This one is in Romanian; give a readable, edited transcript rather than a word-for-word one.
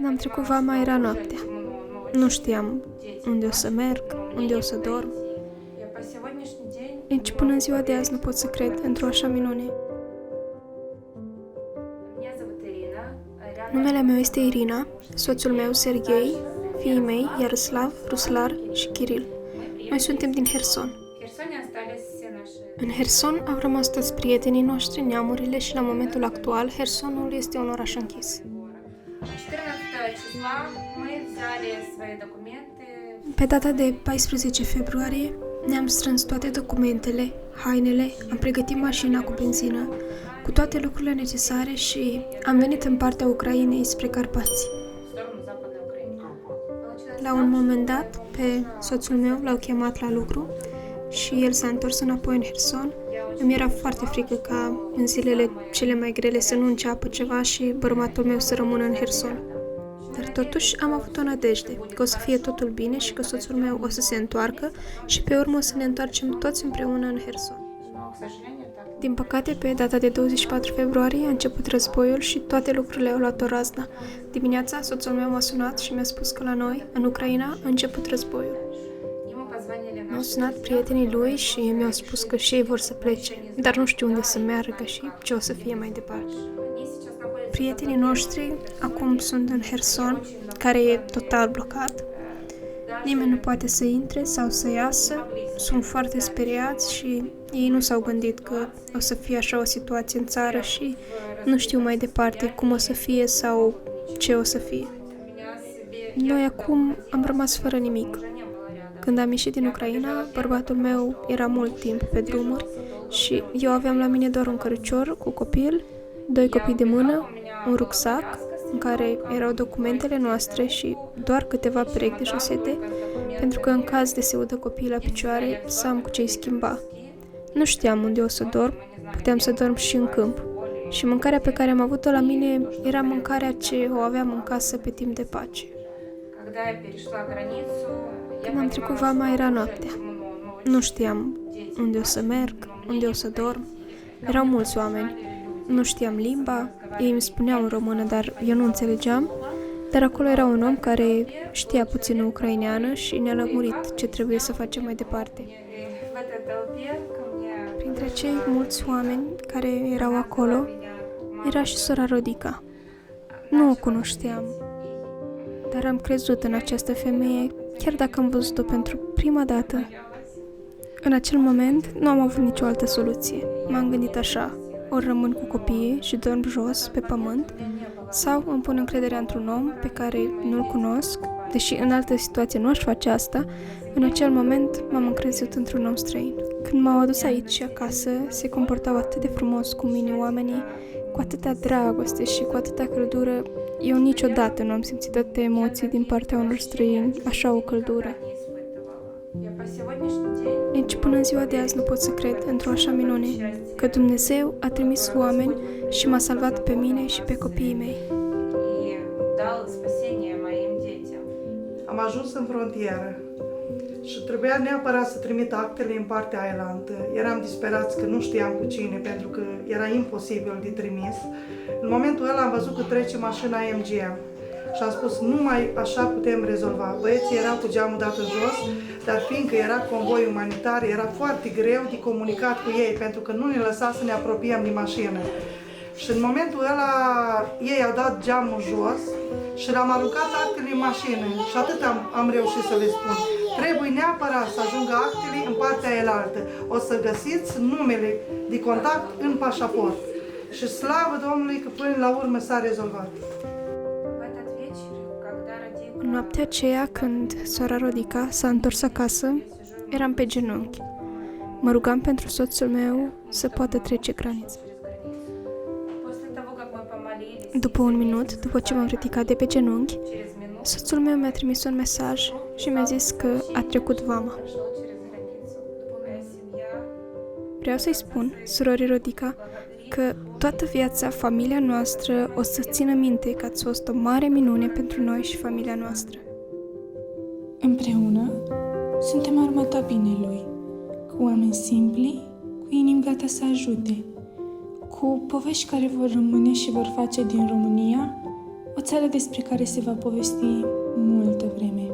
Când am trecut vama, era noaptea. Nu știam unde o să merg, unde o să dorm. Nici până în ziua de azi nu pot să cred într-o așa minune. Numele meu este Irina, soțul meu Serghei, fiii mei Iaroslav, Ruslar și Kiril. Noi suntem din Herson. În Herson au rămas toți prietenii noștri, neamurile și la momentul actual Hersonul este un oraș închis. Pe data de 14 februarie ne-am strâns toate documentele, hainele, am pregătit mașina cu benzină, cu toate lucrurile necesare și am venit în partea Ucrainei spre Carpați. La un moment dat, pe soțul meu l-au chemat la lucru și el s-a întors înapoi în Herson. Îmi era foarte frică ca în zilele cele mai grele să nu înceapă ceva și bărbatul meu să rămână în Herson. Dar totuși am avut o nădejde că o să fie totul bine și că soțul meu o să se întoarcă și pe urmă o să ne întoarcem toți împreună în Herson. Din păcate, pe data de 24 februarie a început războiul și toate lucrurile au luat o raznă. Dimineața, soțul meu m-a sunat și mi-a spus că la noi, în Ucraina, a început războiul. M-au sunat prietenii lui și mi-au spus că și ei vor să plece, dar nu știu unde să meargă și ce o să fie mai departe. Prietenii noștri acum sunt în Herson, care e total blocat. Nimeni nu poate să intre sau să iasă, sunt foarte speriați și ei nu s-au gândit că o să fie așa o situație în țară și nu știu mai departe cum o să fie sau ce o să fie. Noi acum am rămas fără nimic. Când am ieșit din Ucraina, bărbatul meu era mult timp pe drumuri și eu aveam la mine doar un cărăcior cu copil, 2 copii de mână, un rucsac în care erau documentele noastre și doar câteva perechi de șosete, pentru că în caz de se udă copiii la picioare, să am cu ce-i schimba. Nu știam unde o să dorm, puteam să dorm și în câmp. Și mâncarea pe care am avut-o la mine era mâncarea ce o aveam în casă pe timp de pace. Când am trecut vama, era noaptea. Nu știam unde o să merg, unde o să dorm. Erau mulți oameni. Nu știam limba, ei îmi spuneau în română, dar eu nu înțelegeam. Dar acolo era un om care știa puțină ucraineană și ne-a lămurit ce trebuie să facem mai departe. Printre cei mulți oameni care erau acolo, era și sora Rodica. Nu o cunoșteam, dar am crezut în această femeie, chiar dacă am văzut-o pentru prima dată. În acel moment, nu am avut nicio altă soluție. M-am gândit așa, ori rămân cu copiii și dorm jos, pe pământ, sau îmi pun încrederea într-un om pe care nu-l cunosc, deși în altă situație nu aș face asta, în acel moment m-am încrezut într-un om străin. Când m-au adus aici acasă, se comportau atât de frumos cu mine oamenii, cu atâta dragoste și cu atâta căldură. Eu niciodată nu am simțit atâtea emoții din partea unor străini, așa o căldură. Nici până în ziua de azi nu pot să cred într-o așa minune, că Dumnezeu a trimis oameni și m-a salvat pe mine și pe copiii mei. Am ajuns în frontieră și trebuia neapărat să trimit actele în partea ailantă. Eram disperați că nu știam cu cine, pentru că era imposibil de trimis. În momentul ăla am văzut că trece mașina MGM și am spus, numai așa putem rezolva. Băieții erau cu geamul dat în jos, dar fiindcă era convoi umanitar, era foarte greu de comunicat cu ei, pentru că nu ne lăsa să ne apropiem de mașină. Și în momentul ăla ei au dat geamul jos și l-am aruncat actele în mașină și atât am reușit să le spun. Trebuie neapărat să ajungă actele în partea elaltă. O să găsiți numele de contact în pașaport. Și slavă Domnului că până la urmă s-a rezolvat. În noaptea aceea, când sora Rodica s-a întors acasă, eram pe genunchi. Mă rugam pentru soțul meu să poată trece granița. După un minut, după ce m-am ridicat de pe genunchi, soțul meu mi-a trimis un mesaj și mi-a zis că a trecut vama. Vreau să-i spun, surorii Rodica, că toată viața, familia noastră o să țină minte că ați fost o mare minune pentru noi și familia noastră. Împreună suntem armata binelui, cu oameni simpli, cu inimi gata să ajute, cu povești care vor rămâne și vor face din România o țară despre care se va povesti multă vreme.